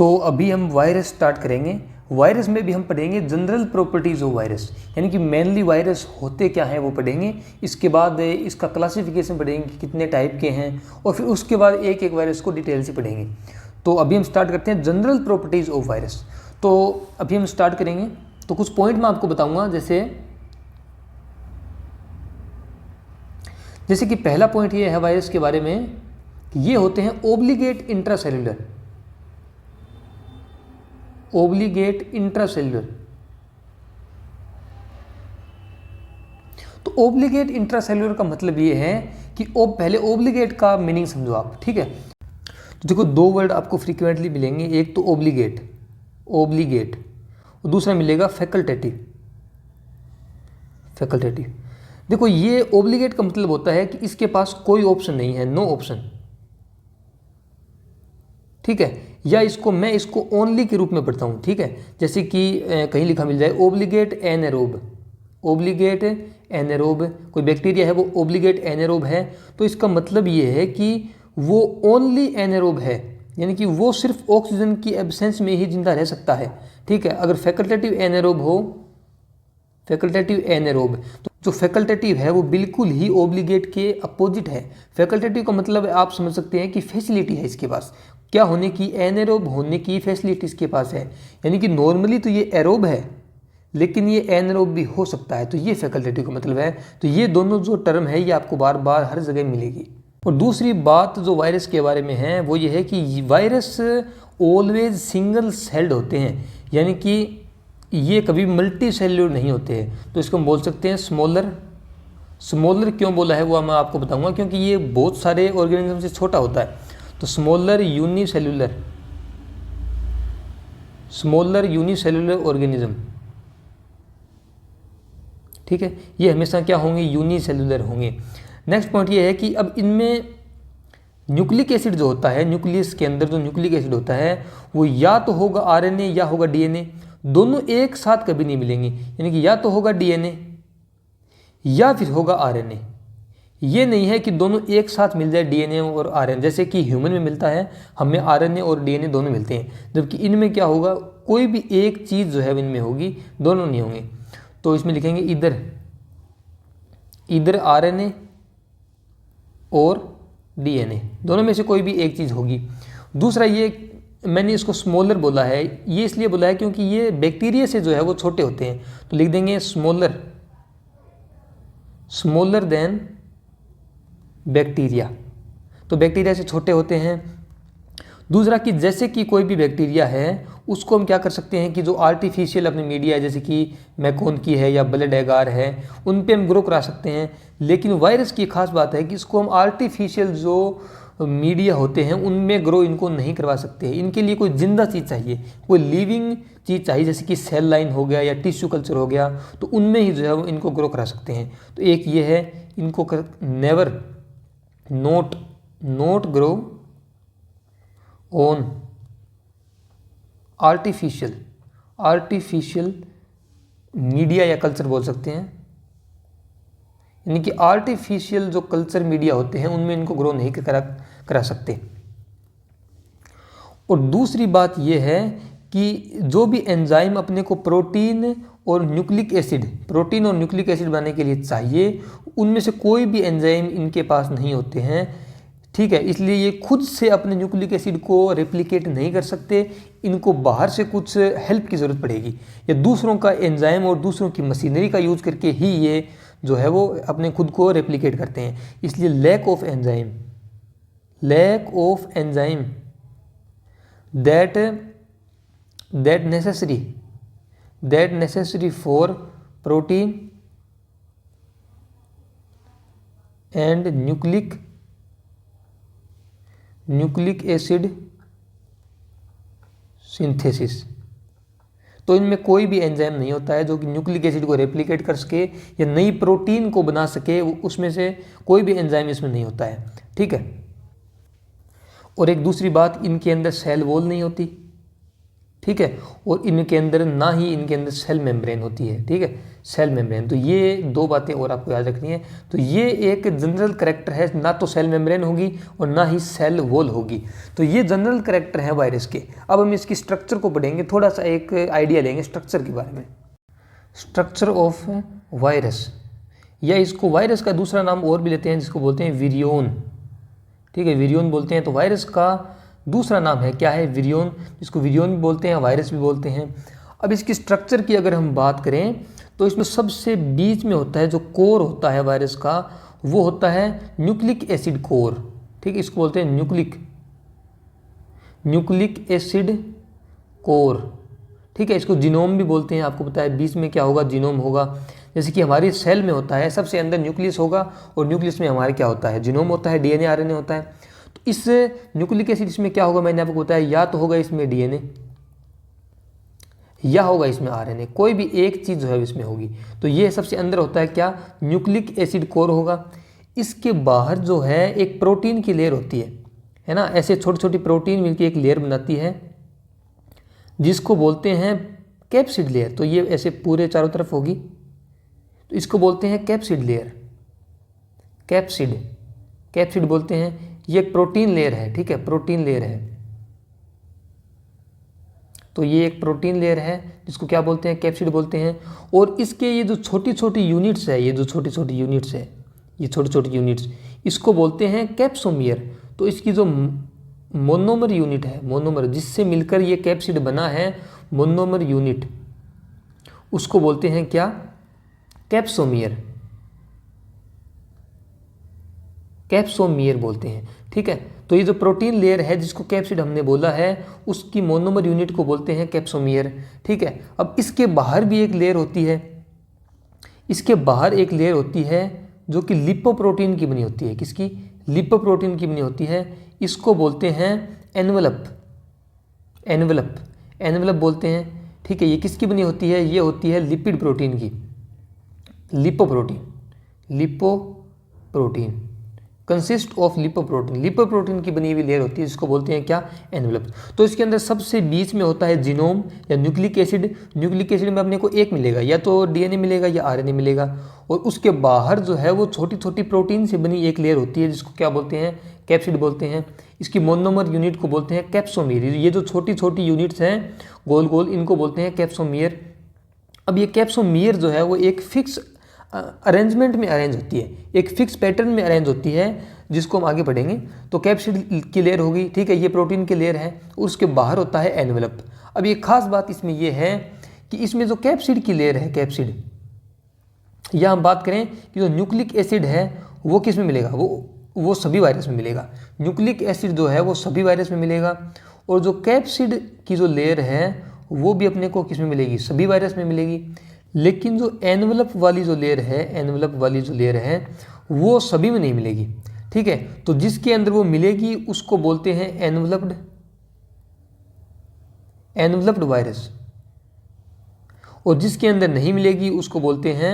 तो अभी हम वायरस स्टार्ट करेंगे। वायरस में भी हम पढ़ेंगे जनरल प्रॉपर्टीज़ ऑफ वायरस, यानी कि मेनली वायरस होते क्या हैं वो पढ़ेंगे। इसके बाद इसका क्लासिफिकेशन पढ़ेंगे कि कितने टाइप के हैं, और फिर उसके बाद एक एक वायरस को डिटेल से पढ़ेंगे। तो अभी हम स्टार्ट करते हैं जनरल प्रॉपर्टीज़ ऑफ वायरस। तो अभी हम स्टार्ट करेंगे, तो कुछ पॉइंट मैं आपको बताऊँगा। जैसे कि पहला पॉइंट ये है वायरस के बारे में कि ये होते हैं ओब्लिगेट इंट्रासेल्युलर। Obligate intracellular. तो ओब्लिगेट इंट्रासेल्युलर का मतलब ये है कि पहले ओब्लिगेट का मीनिंग समझो आप, ठीक है। तो देखो दो वर्ड आपको फ्रीक्वेंटली मिलेंगे, एक तो ओब्लिगेट, ओब्लिगेट, और दूसरा मिलेगा फैकल्टेटिव, फैकल्टेटिव। देखो ये ओब्लिगेट का मतलब होता है कि इसके पास कोई ऑप्शन नहीं है, नो ऑप्शन, ठीक है। या मैं इसको ओनली के रूप में पढ़ता हूँ, ठीक है। जैसे कि कहीं लिखा मिल जाए ओब्लिगेट एनारोब, ओब्लिगेट एनारोब, कोई बैक्टीरिया है वो ओब्लिगेट एनारोब है, तो इसका मतलब ये है कि वो ओनली एनारोब है, यानी कि वो सिर्फ ऑक्सीजन की एब्सेंस में ही जिंदा रह सकता है, ठीक है। अगर फैकल्टेटिव एनारोब हो, फैकल्टेटिव एनारोब, तो जो फैकल्टेटिव है वो बिल्कुल ही ओब्लिगेट के अपोजिट है। फैकल्टेटिव का मतलब आप समझ सकते हैं कि फैसिलिटी है इसके पास, क्या होने की, एनारोब होने की फैसिलिटी इसके पास है। यानी कि नॉर्मली तो ये एरोब है लेकिन ये एनारोब भी हो सकता है, तो ये फैकल्टेटिव का मतलब है। तो ये दोनों जो टर्म है ये आपको बार बार हर जगह मिलेगी। और दूसरी बात जो वायरस के बारे में है वो ये है कि वायरस ऑलवेज सिंगल सेल्ड होते हैं, यानी कि ये कभी मल्टी सेल्यूलर नहीं होते हैं। तो इसको हम बोल सकते हैं स्मॉलर। स्मॉलर क्यों बोला है वो मैं आपको बताऊंगा, क्योंकि ये बहुत सारे ऑर्गेनिज्म से छोटा होता है। तो smaller unicellular, smaller unicellular organism, ठीक है। ये हमेशा क्या होंगे, यूनिसेल्यूलर होंगे। नेक्स्ट पॉइंट ये है कि अब इनमें न्यूक्लिक एसिड जो होता है, न्यूक्लियस के अंदर जो न्यूक्लिक एसिड होता है वो या तो होगा आरएनए या होगा डीएनए, दोनों एक साथ कभी नहीं मिलेंगे। यानी कि या तो होगा डीएनए या फिर होगा आरएनए, ये नहीं है कि दोनों एक साथ मिल जाए डीएनए और आरएनए, जैसे कि ह्यूमन में मिलता है, हमें आरएनए और डीएनए दोनों मिलते हैं। जबकि इनमें क्या होगा, कोई भी एक चीज़ जो है इनमें होगी, दोनों नहीं होंगे। तो इसमें लिखेंगे इधर आरएनए और डीएनए, दोनों में से कोई भी एक चीज़ होगी। दूसरा ये मैंने इसको स्मॉलर बोला है, ये इसलिए बोला है क्योंकि ये बैक्टीरिया से जो है वो छोटे होते हैं। तो लिख देंगे स्मॉलर, स्मॉलर देन बैक्टीरिया, तो बैक्टीरिया से छोटे होते हैं। दूसरा कि जैसे कि कोई भी बैक्टीरिया है उसको हम क्या कर सकते हैं कि जो आर्टिफिशियल अपनी मीडिया है, जैसे कि मैकोन की है या ब्लड एगार है, उन पे हम ग्रो करा सकते हैं। लेकिन वायरस की खास बात है कि इसको हम आर्टिफिशियल जो मीडिया होते हैं उनमें ग्रो इनको नहीं करवा सकते। इनके लिए कोई जिंदा चीज़ चाहिए, कोई लिविंग चीज़ चाहिए, जैसे कि सेल लाइन हो गया या टिश्यू कल्चर हो गया, तो उनमें ही जो है वो इनको ग्रो करा सकते हैं। तो एक ये है, इनको never not grow on artificial media या कल्चर बोल सकते हैं, यानी कि आर्टिफिशियल जो कल्चर मीडिया होते हैं उनमें इनको ग्रो नहीं करा सकते। और दूसरी बात यह है कि जो भी एंजाइम अपने को प्रोटीन और न्यूक्लिक एसिड बनाने के लिए चाहिए, उनमें से कोई भी एंजाइम इनके पास नहीं होते हैं, ठीक है। इसलिए ये खुद से अपने न्यूक्लिक एसिड को रेप्लिकेट नहीं कर सकते, इनको बाहर से कुछ हेल्प की ज़रूरत पड़ेगी, या दूसरों का एंजाइम और दूसरों की मशीनरी का यूज़ करके ही ये जो है वो अपने खुद को रेप्लिकेट करते हैं। इसलिए lack of enzyme that necessary for protein and nucleic acid synthesis. तो इनमें कोई भी एंजाइम नहीं होता है जो कि न्यूक्लिक एसिड को रेप्लिकेट कर सके या नई प्रोटीन को बना सके, उसमें से कोई भी एंजाइम इसमें नहीं होता है, ठीक है। और एक दूसरी बात, इनके अंदर सेल वॉल नहीं होती, ठीक है, और इनके अंदर ना ही इनके अंदर सेल मेम्ब्रेन होती है, ठीक है, सेल मेम्ब्रेन। तो ये दो बातें और आपको याद रखनी है। तो ये एक जनरल करेक्टर है, ना तो सेल मेम्ब्रेन होगी और ना ही सेल वॉल होगी। तो ये जनरल करेक्टर है वायरस के। अब हम इसकी स्ट्रक्चर को पढ़ेंगे, थोड़ा सा एक आइडिया लेंगे स्ट्रक्चर के बारे में। स्ट्रक्चर ऑफ वायरस, या इसको वायरस का दूसरा नाम और भी लेते हैं जिसको बोलते हैं विरियोन, ठीक है, विरियोन बोलते हैं। तो वायरस का दूसरा नाम है क्या है, विरियोन, जिसको विरियोन भी बोलते हैं, वायरस भी बोलते हैं। अब इसकी स्ट्रक्चर की अगर हम बात करें तो इसमें सबसे बीच में होता है जो कोर होता है वायरस का, वो होता है न्यूक्लिक एसिड कोर, ठीक है, इसको बोलते हैं न्यूक्लिक एसिड कोर, ठीक है। इसको जीनोम भी बोलते हैं, आपको पता है बीच में क्या होगा, जीनोम होगा। जैसे कि हमारी सेल में होता है, सबसे अंदर न्यूक्लियस होगा और न्यूक्लियस में हमारे क्या होता है, जीनोम होता है, डीएनए आरएनए होता है। तो इस न्यूक्लिक एसिड इसमें क्या होगा, मैंने आपको बताया, या तो होगा इसमें डीएनए या होगा इसमें आरएनए, कोई भी एक चीज़ जो है इसमें होगी। तो ये सबसे अंदर होता है क्या, न्यूक्लिक एसिड कोर होगा। इसके बाहर जो है एक प्रोटीन की लेयर होती है ना, ऐसे छोटी छोटी प्रोटीन मिलकर एक लेयर बनाती है जिसको बोलते हैं कैप्सिड लेयर। तो ये ऐसे पूरे चारों तरफ होगी, तो इसको बोलते हैं कैप्सिड लेयर, कैप्सिड बोलते हैं। ये एक प्रोटीन लेयर है, ठीक है, प्रोटीन लेयर है। तो ये एक प्रोटीन लेयर है जिसको क्या बोलते हैं, कैप्सिड बोलते हैं। और इसके ये जो छोटी छोटी यूनिट्स है, ये जो छोटी छोटी यूनिट्स है, ये छोटी छोटी यूनिट्स, इसको बोलते हैं कैप्सोमियर। तो इसकी जो मोनोमर यूनिट है, मोनोमर जिससे मिलकर ये कैप्सिड बना है, मोनोमर यूनिट, उसको बोलते हैं क्या, कैप्सोमियर, कैप्सोमियर बोलते हैं, ठीक है। तो ये जो प्रोटीन लेयर है जिसको कैप्सिड हमने बोला है, उसकी मोनोमर यूनिट को बोलते हैं कैप्सोमियर, ठीक है। अब इसके बाहर भी एक लेयर होती है, इसके बाहर एक लेयर होती है जो कि लिपोप्रोटीन की बनी होती है, किसकी, लिपोप्रोटीन की बनी होती है। इसको बोलते हैं एनवलप, एनवलप बोलते हैं, ठीक है। ये किसकी बनी होती है, ये होती है लिपिड प्रोटीन की, लिपोप्रोटीन कंसिस्ट ऑफ लिपोप्रोटीन की बनी हुई लेयर होती है जिसको बोलते हैं क्या, एनवलप। तो इसके अंदर सबसे बीच में होता है जीनोम या न्यूक्लिक एसिड। न्यूक्लिक एसिड में अपने को एक मिलेगा, या तो डीएनए मिलेगा या आरएनए मिलेगा। और उसके बाहर जो है वो छोटी छोटी प्रोटीन से बनी एक लेयर होती है जिसको क्या बोलते हैं, कैप्सिड बोलते हैं। इसकी मोनोमर यूनिट को बोलते हैं कैप्सोमियर। ये जो छोटी छोटी यूनिट्स हैं गोल गोल, इनको बोलते हैं कैप्सोमियर। अब ये कैप्सोमियर जो है वो एक फिक्स अरेंजमेंट में अरेंज होती है, एक फिक्स पैटर्न में अरेंज होती है, जिसको हम आगे पढ़ेंगे। तो कैप्सिड की लेयर होगी, ठीक है, ये प्रोटीन की लेयर है, उसके बाहर होता है एनवलप। अब ये खास बात इसमें ये है कि इसमें जो कैप्सिड की लेयर है, कैप्सिड, या हम बात करें कि जो न्यूक्लिक एसिड है वो किस में मिलेगा, वो सभी वायरस में मिलेगा। न्यूक्लिक एसिड जो है वो सभी वायरस में मिलेगा, और जो कैप्सिड की जो लेयर है वो भी अपने को किस में मिलेगी, सभी वायरस में मिलेगी। लेकिन जो एनवलप वाली जो लेयर है, एनवलप वाली जो लेयर है वो सभी में नहीं मिलेगी, ठीक है। तो जिसके अंदर वो मिलेगी उसको बोलते हैं एनवलप्ड वायरस, और जिसके अंदर नहीं मिलेगी उसको बोलते हैं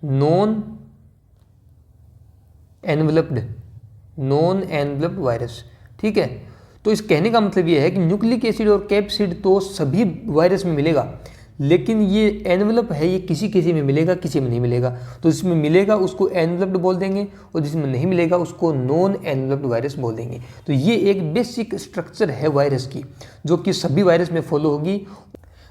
नॉन एनवलप्ड वायरस, ठीक है। तो इस कहने का मतलब ये है कि न्यूक्लिक एसिड और कैप्सिड तो सभी वायरस में मिलेगा, लेकिन ये एनवलप है, ये किसी किसी में मिलेगा, किसी में नहीं मिलेगा। तो जिसमें मिलेगा उसको एनवलप्ड बोल देंगे, और जिसमें नहीं मिलेगा उसको नॉन एनवलप्ड वायरस बोल देंगे। तो ये एक बेसिक स्ट्रक्चर है वायरस की, जो कि सभी वायरस में फॉलो होगी।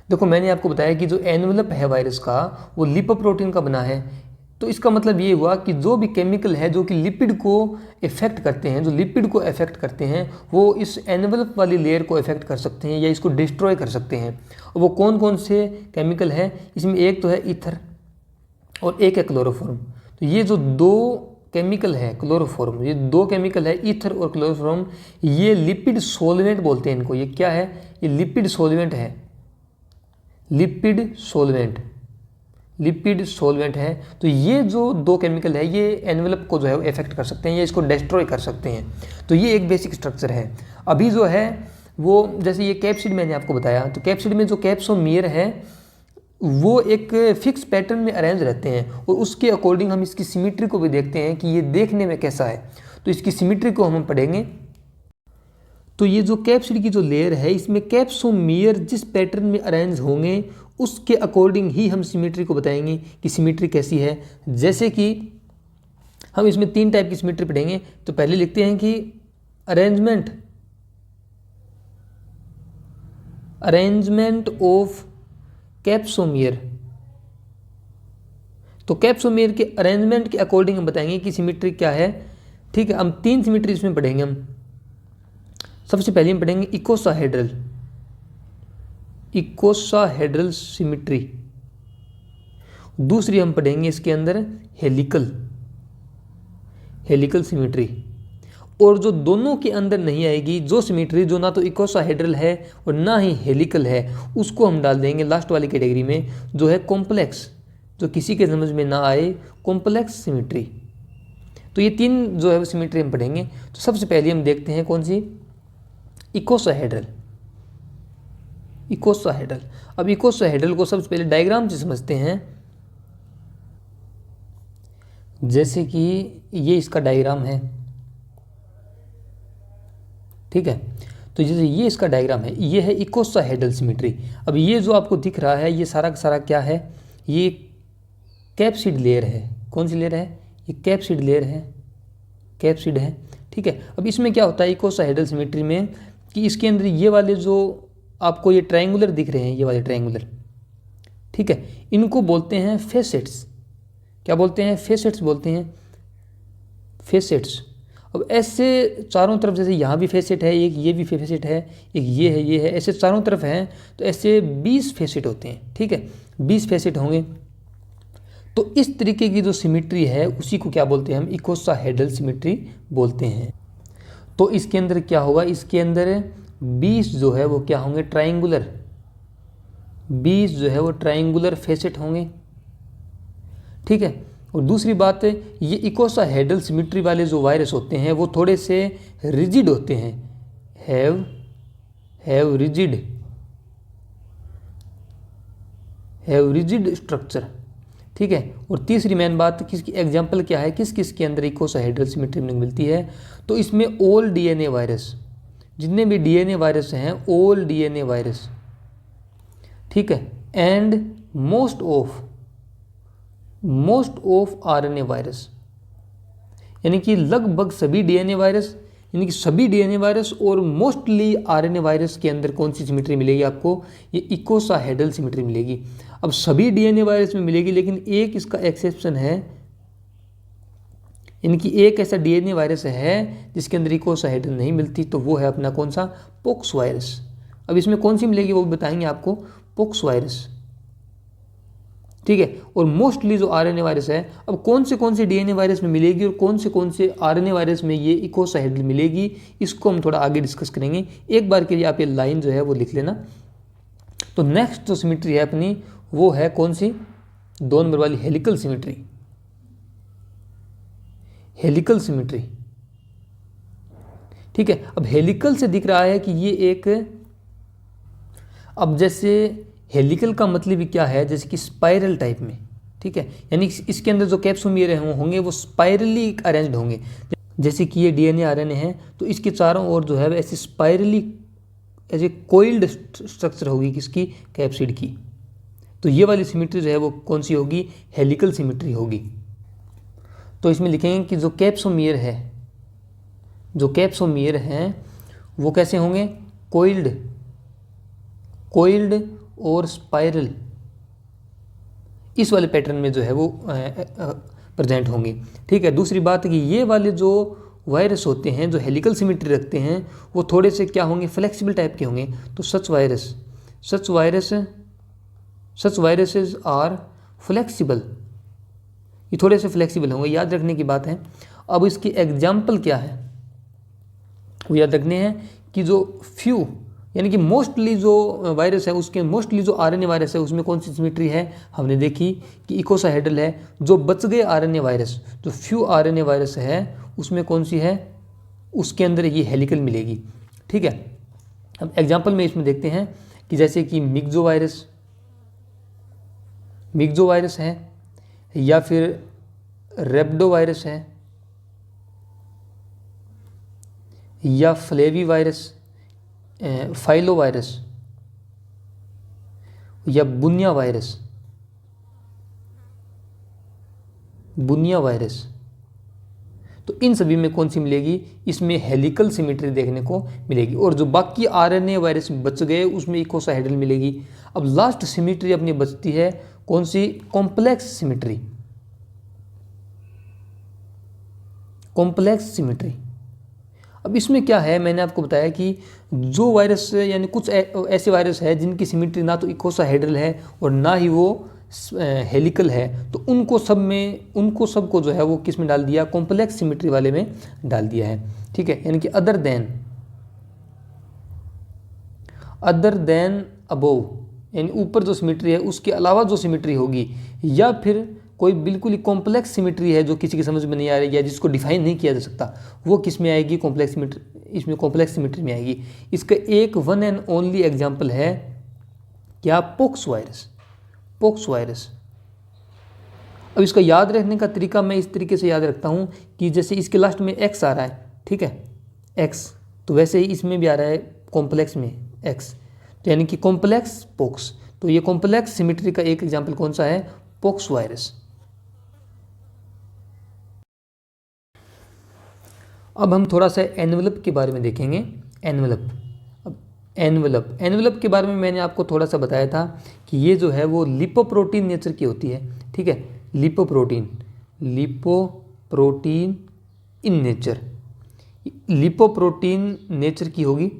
देखो मैंने आपको बताया कि जो एनवलप है वायरस का वो लिपोप्रोटीन का बना है। तो इसका मतलब ये हुआ कि जो भी केमिकल है जो कि लिपिड को इफेक्ट करते हैं, जो लिपिड को इफेक्ट करते हैं, वो इस एनवलप वाली लेयर को इफेक्ट कर सकते हैं या इसको डिस्ट्रॉय कर सकते हैं। और वो कौन कौन से केमिकल हैं, इसमें एक तो है ईथर और एक है क्लोरोफॉर्म। तो ये जो दो केमिकल है, क्लोरोफॉर्म, ये दो केमिकल है ईथर और क्लोरोफॉर्म, ये लिपिड सोलवेंट बोलते हैं इनको। ये क्या है, ये लिपिड सोलवेंट है, लिपिड सोलवेंट है। तो ये जो दो केमिकल है ये एनवलप को जो है इफेक्ट कर सकते हैं या इसको डिस्ट्रॉय कर सकते हैं। तो ये एक बेसिक स्ट्रक्चर है। अभी जो है वो जैसे ये कैप्सिड मैंने आपको बताया, तो कैप्सिड में जो कैप्सोमियर है वो एक फिक्स पैटर्न में अरेंज रहते हैं, और उसके अकॉर्डिंग हम इसकी सिमिट्री को भी देखते हैं कि ये देखने में कैसा है। तो इसकी सिमिट्री को हम पढ़ेंगे। तो ये जो कैप्सिड की जो लेयर है, इसमें कैप्सोमियर जिस पैटर्न में अरेंज होंगे उसके अकॉर्डिंग ही हम सिमेट्री को बताएंगे कि सिमेट्री कैसी है। जैसे कि हम इसमें 3 टाइप की सिमेट्री पढ़ेंगे। तो पहले लिखते हैं कि अरेंजमेंट ऑफ कैप्सोमियर। तो कैप्सोमियर के अरेंजमेंट के अकॉर्डिंग हम बताएंगे कि सिमेट्री क्या है। ठीक है, हम 3 सिमेट्री इसमें पढ़ेंगे। हम सबसे पहले हम पढ़ेंगे इकोसाहेड्रल सिमेट्री। दूसरी हम पढ़ेंगे इसके अंदर हेलिकल सिमेट्री। और जो दोनों के अंदर नहीं आएगी, जो सिमेट्री जो ना तो इकोसाहेड्रल है और ना ही हेलिकल है, उसको हम डाल देंगे लास्ट वाली कैटेगरी में, जो है कॉम्प्लेक्स, जो किसी के समझ में ना आए, कॉम्प्लेक्स सिमेट्री। तो ये 3 जो है सिमेट्री हम पढ़ेंगे। तो सबसे पहले हम देखते हैं कौन सी, इकोसाहेड्रल। अब इकोसाहेड्रल को सबसे पहले डायग्राम से समझते हैं। जैसे कि ये इसका डायग्राम है, ठीक है। तो जैसे ये इसका डायग्राम है, ये है इकोसाहेड्रल सिमेट्री। अब ये जो आपको दिख रहा है, ये सारा का सारा क्या है, ये कैप्सिड लेयर है। कौन सी लेयर है, ये कैप्सिड लेयर है, कैप्सिड है, ठीक है। अब इसमें क्या होता है इकोसाहेड्रल सिमेट्री में, कि इसके अंदर ये वाले जो आपको ये ट्रायंगुलर दिख रहे हैं, ये वाले ट्रायंगुलर, ठीक है, इनको बोलते हैं फेसेट्स। क्या बोलते हैं, फेसेट्स बोलते हैं, फेसेट्स। अब ऐसे चारों तरफ, जैसे यहाँ भी फेसेट है, एक ये भी फेसेट है, एक ये है, ऐसे चारों तरफ हैं। तो ऐसे 20 फेसेट होते हैं, ठीक है, 20 फेसेट होंगे। तो इस तरीके की जो सिमेट्री है उसी को क्या बोलते हैं हम, इकोसाहेड्रल सिमेट्री बोलते हैं। तो इसके अंदर क्या होगा, इसके अंदर 20 जो है वो क्या होंगे, ट्रायंगुलर, 20 जो है वो ट्रायंगुलर फेसेट होंगे, ठीक है। और दूसरी बात, ये इकोसाहेड्रल सिमेट्री वाले जो वायरस होते हैं वो थोड़े से रिजिड होते हैं, हैव रिजिड स्ट्रक्चर, ठीक है। और तीसरी मेन बात, किसकी एग्जांपल क्या है, किस किस के अंदर इकोसाहेड्रल सिमेट्री मिलती है। तो इसमें ऑल डीएनए वायरस, जितने भी डीएनए वायरस हैं, ऑल डीएनए वायरस, ठीक है, and most of RNA virus, यानी कि लगभग सभी डीएनए वायरस, यानी कि सभी डीएनए वायरस और मोस्टली आरएनए वायरस के अंदर कौन सी सिमेट्री मिलेगी आपको, ये इकोसाहेड्रल सिमेट्री मिलेगी। अब सभी डीएनए वायरस में मिलेगी, लेकिन एक इसका एक्सेप्शन है, यानी कि एक ऐसा डीएनए वायरस है जिसके अंदर इकोसाहेड्रल नहीं मिलती, तो वो है अपना कौन सा, पोक्स वायरस। अब इसमें कौन सी मिलेगी वो बताएंगे आपको, पोक्स वायरस, ठीक है। और मोस्टली जो आरएनए वायरस है, अब कौन से डीएनए वायरस में मिलेगी और कौन से आरएनए वायरस में ये इकोसाहेड्रल मिलेगी, इसको हम थोड़ा आगे डिस्कस करेंगे। एक बार के लिए आप ये लाइन जो है वो लिख लेना। तो नेक्स्ट जो सिमेट्री है अपनी, वो है कौन सी, 2 नंबर वाली, हेलिकल सिमेट्री। हेलिकल सिमेट्री, ठीक है। अब हेलिकल से दिख रहा है कि ये एक, अब जैसे हेलिकल का मतलब भी क्या है, जैसे कि स्पाइरल टाइप में, ठीक है, यानी इसके अंदर जो कैप्सोमियर होंगे वो स्पाइरली अरेंज्ड होंगे। जैसे कि ये डीएनए आरएनए है, तो इसके चारों ओर जो है ऐसे स्पाइरली, ऐसे कोइल्ड स्ट्रक्चर होगी किसकी, कैप्सिड की। तो ये वाली सिमेट्री जो है वो कौन सी होगी, हेलिकल सिमेट्री होगी। तो इसमें लिखेंगे कि जो कैप्सोमियर हैं वो कैसे होंगे, कोइल्ड और स्पाइरल, इस वाले पैटर्न में जो है वो प्रेजेंट होंगे, ठीक है। दूसरी बात है कि ये वाले जो वायरस होते हैं जो हेलिकल सिमेट्री रखते हैं, वो थोड़े से क्या होंगे, फ्लेक्सिबल टाइप के होंगे। तो सच वायरसेस आर फ्लेक्सिबल, ये थोड़े से फ्लेक्सिबल होंगे, याद रखने की बात है। अब इसकी एग्जाम्पल क्या है वो याद रखने हैं कि जो फ्यू, यानी कि मोस्टली जो वायरस है उसके, मोस्टली जो आरएनए वायरस है उसमें कौन सी सिमेट्री है, हमने देखी कि इकोसाहेड्रल है। जो बच गए आरएनए वायरस, जो फ्यू आरएनए वायरस है उसमें कौन सी है, उसके अंदर ये हेलिकल मिलेगी, ठीक है। अब एग्जाम्पल में इसमें देखते हैं कि जैसे कि मिक्सो वायरस है, या फिर रेब्डो वायरस है, या फ्लेवी वायरस, फाइलो वायरस या बुनिया वायरस, बुनिया वायरस, तो इन सभी में कौन सी मिलेगी, इसमें हेलिकल सिमेट्री देखने को मिलेगी। और जो बाकी आरएनए वायरस बच गए उसमें इकोसाहेड्रल मिलेगी। अब लास्ट सिमेट्री अपनी बचती है कौन सी, कॉम्प्लेक्स सिमेट्री, कॉम्प्लेक्स सिमेट्री। अब इसमें क्या है, मैंने आपको बताया कि जो वायरस यानी कुछ ऐसे वायरस है जिनकी सिमेट्री ना तो इकोसाहेड्रल है और ना ही वो हेलिकल है, तो उनको सबको जो है वो किस में डाल दिया, कॉम्प्लेक्स सिमेट्री वाले में डाल दिया है। ठीक है, यानी कि अदर देन अबोव, यानी ऊपर जो सिमेट्री है उसके अलावा जो सिमेट्री होगी, या फिर कोई बिल्कुल ही कॉम्प्लेक्स सिमेट्री है जो किसी की समझ में नहीं आ रही या जिसको डिफाइन नहीं किया जा सकता, वो किस में आएगी, कॉम्प्लेक्स सिमेट्री, इसमें कॉम्प्लेक्स सिमेट्री में आएगी। इसका एक वन एंड ओनली एग्जाम्पल है क्या, पोक्स वायरस। अब इसका याद रखने का तरीका मैं इस तरीके से याद रखता हूँ कि जैसे इसके लास्ट में एक्स आ रहा है, ठीक है, एक्स, तो वैसे ही इसमें भी आ रहा है कॉम्प्लेक्स में एक्स, तो यानी कि कॉम्प्लेक्स पोक्स। तो ये कॉम्प्लेक्स सिमेट्री का एक एग्जाम्पल कौन सा है, पोक्स वायरस। अब हम थोड़ा सा एनवलप के बारे में देखेंगे। एनवलप के बारे में मैंने आपको थोड़ा सा बताया था कि ये जो है वो लिपोप्रोटीन नेचर की होती है। ठीक है, lipoprotein in nature, lipoprotein nature की होगी।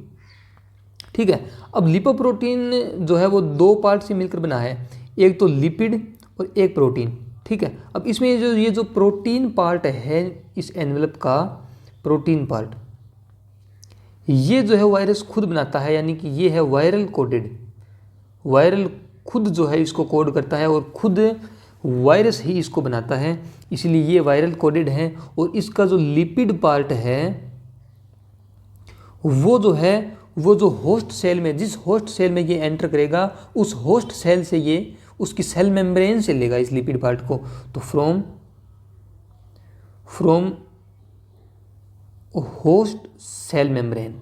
ठीक है, अब लिपोप्रोटीन जो है वो दो पार्ट से मिलकर बना है, एक तो लिपिड और एक प्रोटीन। ठीक है, अब इसमें ये जो प्रोटीन पार्ट है इस एनवलप का, प्रोटीन पार्ट, ये जो है वायरस खुद बनाता है, यानी कि ये है वायरल कोडेड। वायरल खुद जो है इसको कोड करता है और खुद वायरस ही इसको बनाता है, इसलिए ये वायरल कोडेड है। और इसका जो लिपिड पार्ट है वो जो होस्ट सेल में, जिस होस्ट सेल में ये एंटर करेगा उस होस्ट सेल से ये उसकी सेल मेम्ब्रेन से लेगा इस लिपिड पार्ट को। तो फ्रॉम होस्ट सेल मेम्ब्रेन,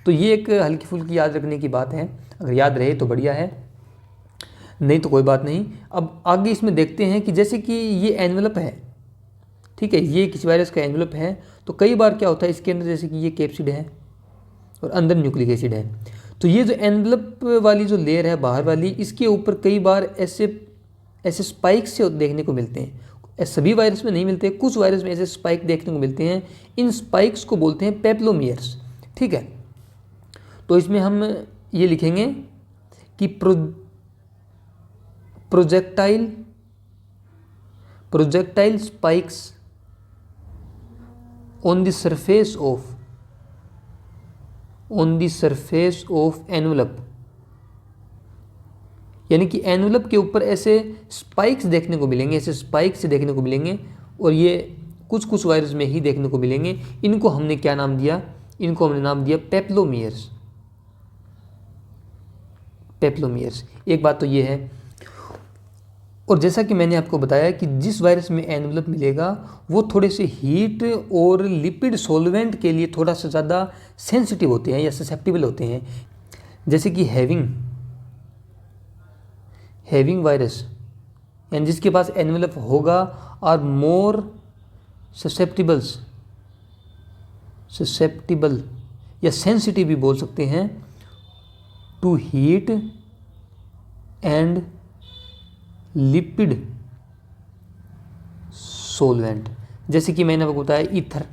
तो ये एक हल्की फुल्की याद रखने की बात है, अगर याद रहे तो बढ़िया है, नहीं तो कोई बात नहीं। अब आगे इसमें देखते हैं कि जैसे कि ये एनवलप है, ठीक है, ये किसी वायरस का एनवलप है, तो कई बार क्या होता है इसके अंदर, जैसे कि ये कैप्सिड है और अंदर न्यूक्लिक एसिड है, तो ये जो एनवलप वाली जो लेयर है बाहर वाली, इसके ऊपर कई बार ऐसे स्पाइक्स से देखने को मिलते हैं। सभी वायरस में नहीं मिलते, कुछ वायरस में ऐसे स्पाइक देखने को मिलते हैं। इन स्पाइक्स को बोलते हैं पेप्लोमियर्स। ठीक है, तो इसमें हम ये लिखेंगे कि projectile spikes on the surface of envelope, यानी कि एनवलप के ऊपर ऐसे स्पाइक्स देखने को मिलेंगे, ऐसे स्पाइक्स देखने को मिलेंगे, और ये कुछ वायरस में ही देखने को मिलेंगे। इनको हमने क्या नाम दिया, इनको हमने नाम दिया पेप्लोमियर्स। एक बात तो ये है, और जैसा कि मैंने आपको बताया कि जिस वायरस में एनवलप मिलेगा वो थोड़े से हीट और लिपिड सॉल्वेंट के लिए थोड़ा सा ज़्यादा सेंसिटिव होते हैं या ससेप्टिबल होते हैं। जैसे कि हैविंग वायरस, यानी जिसके पास एनवलप होगा, आर मोर ससेप्टिबल या सेंसिटिव भी बोल सकते हैं to heat and lipid solvent. जैसे कि मैंने आपको बताया ईथर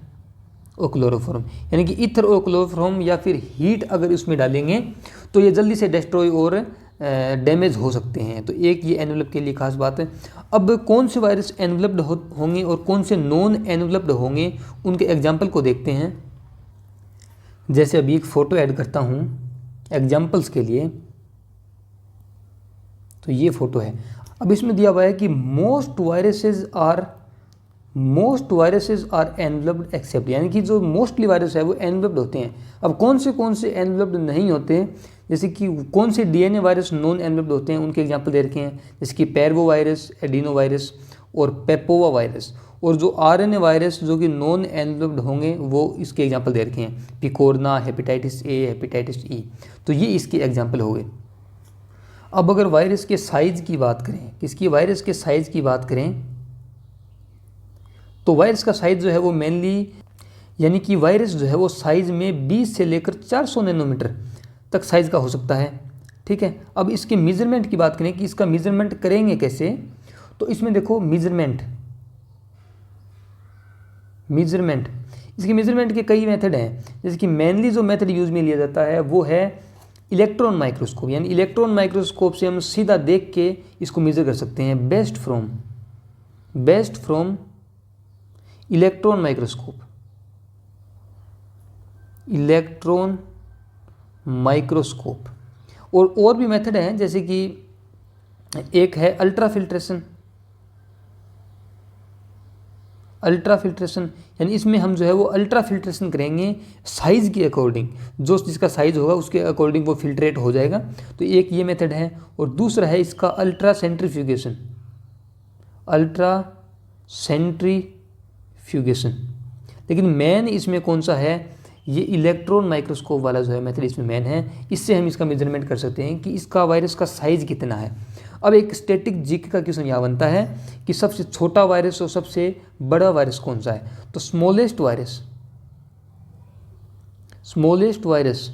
और क्लोरोफॉर्म, यानी कि ईथर और क्लोरोफॉर्म या फिर हीट अगर इसमें डालेंगे तो ये जल्दी से डिस्ट्रॉय और डैमेज हो सकते हैं। तो एक ये एनवलप के लिए खास बात है। अब कौन से वायरस एनवलप्ड होंगे और कौन से नॉन एनवलप्ड होंगे, उनके एग्जाम्पल को देखते हैं। जैसे अभी एक फ़ोटो ऐड करता हूँ एग्जाम्पल्स के लिए, तो ये फ़ोटो है। अब इसमें दिया हुआ है कि most viruses are enveloped except, यानी कि जो मोस्टली वायरस है वो एनवलप्ड होते हैं। अब कौन से एनवलप्ड नहीं होते, जैसे कि कौन से डीएनए वायरस नॉन एनवलप्ड होते हैं, उनके एग्जांपल दे रखे हैं। जैसे कि पैरवो वायरस, एडिनो वायरस और पेपोवा वायरस। और जो आरएनए वायरस जो कि नॉन एनवेलप्ड होंगे वो इसके एग्जाम्पल दे रखे हैं, पिकोरना, हेपेटाइटिस ए, हेपेटाइटिस ई, तो ये इसके एग्जाम्पल हो गए। अब अगर वायरस के साइज की बात करें, किसकी, वायरस के साइज की बात करें, तो वायरस का साइज जो है वो मेनली, यानी कि वायरस जो है वो साइज में 20 से लेकर 400 नैनोमीटर तक साइज का हो सकता है, ठीक है। अब इसके मेजरमेंट की बात करें कि इसका मेजरमेंट करेंगे कैसे, तो इसमें देखो मेजरमेंट इसके मेजरमेंट के कई मेथड हैं। जैसे कि मेनली जो मेथड यूज में लिया जाता है वो है इलेक्ट्रॉन माइक्रोस्कोप, यानी इलेक्ट्रॉन माइक्रोस्कोप से हम सीधा देख के इसको मेजर कर सकते हैं। Best from electron microscope. और भी मेथड हैं, जैसे कि एक है अल्ट्राफिल्ट्रेशन, यानी इसमें हम जो है वो अल्ट्राफिल्ट्रेशन करेंगे साइज़ के अकॉर्डिंग, जो जिसका साइज़ होगा उसके अकॉर्डिंग वो फिल्ट्रेट हो जाएगा। तो एक ये मेथड है, और दूसरा है इसका अल्ट्रा सेंट्रीफ्यूगेशन। लेकिन मेन इसमें कौन सा है, ये इलेक्ट्रॉन माइक्रोस्कोप वाला जो है मेथड इसमें मेन है। इससे हम इसका मेजरमेंट कर सकते हैं कि इसका वायरस का साइज़ कितना है। अब एक स्टैटिक जीके का क्वेश्चन यहाँ बनता है कि सबसे छोटा वायरस और सबसे बड़ा वायरस कौन सा है, तो स्मॉलेस्ट वायरस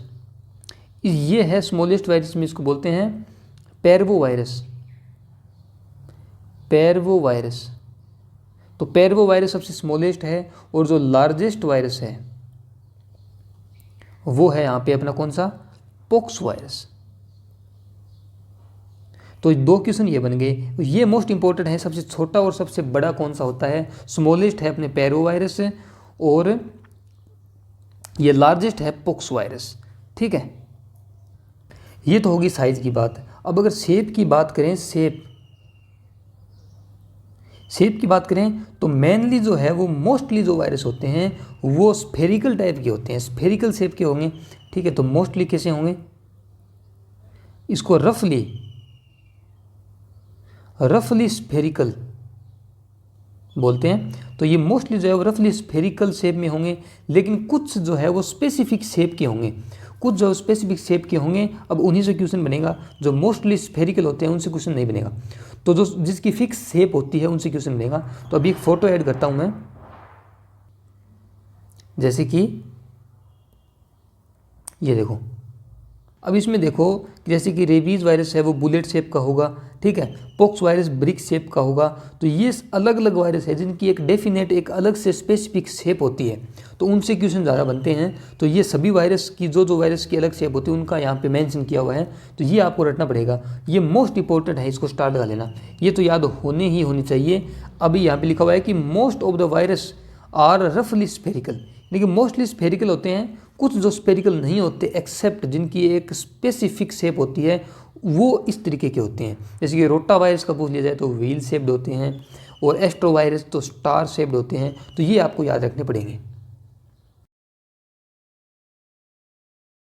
ये है, स्मॉलेस्ट वायरस में इसको बोलते हैं पैरवो वायरस। तो पैरवो वायरस सबसे स्मॉलेस्ट है, और जो लार्जेस्ट वायरस है वो है यहाँ पे अपना कौन सा, पोक्स वायरस। तो 2 क्वेश्चन ये बन गए। ये मोस्ट इंपॉर्टेंट है, सबसे छोटा और सबसे बड़ा कौन सा होता है, स्मॉलेस्ट है अपने पैरो वायरस, और ये लार्जेस्ट है पोक्स वायरस, ठीक है। ये तो होगी साइज की बात। अब अगर शेप की बात करें, शेप की बात करें तो मेनली जो है वो मोस्टली जो वायरस होते हैं वो स्फेरिकल टाइप के होते हैं, स्फेरिकल शेप के होंगे, ठीक है। तो मोस्टली कैसे होंगे, इसको रफली स्फेरिकल बोलते हैं। तो ये मोस्टली जो है वो रफली स्फेरिकल शेप में होंगे, लेकिन कुछ जो है वो स्पेसिफिक शेप के होंगे, अब उन्हीं से क्वेश्चन बनेगा। जो मोस्टली स्फेरिकल होते हैं उनसे क्वेश्चन नहीं बनेगा, तो जो जिसकी फिक्स शेप होती है उनसे क्वेश्चन बनेगा। तो अभी एक फोटो ऐड करता हूं मैं, जैसे कि ये देखो। अब इसमें देखो जैसे कि रेबीज वायरस है वो बुलेट शेप का होगा, ठीक है। पोक्स वायरस ब्रिक शेप का होगा। तो ये अलग अलग वायरस है जिनकी एक डेफिनेट, एक अलग से स्पेसिफिक शेप होती है, तो उनसे क्वेश्चन ज़्यादा बनते हैं। तो ये सभी वायरस की जो वायरस की अलग शेप होती है उनका यहाँ पे मेंशन किया हुआ है, तो ये आपको रटना पड़ेगा। ये मोस्ट इंपॉर्टेंट है, इसको स्टार्ट कर लेना, ये तो याद होनी चाहिए। अभी यहाँ पे लिखा हुआ है कि most of the virus are रफली स्फेरिकल, लेकिन मोस्टली स्फेरिकल होते हैं। कुछ जो स्फेरिकल नहीं होते, एक्सेप्ट जिनकी एक स्पेसिफिक शेप होती है, वो इस तरीके के होते हैं। जैसे कि रोटा वायरस का पूछ लिया जाए तो व्हील शेप्ड होते हैं, और एस्ट्रो वायरस तो स्टार शेप्ड होते हैं। तो ये आपको याद रखने पड़ेंगे।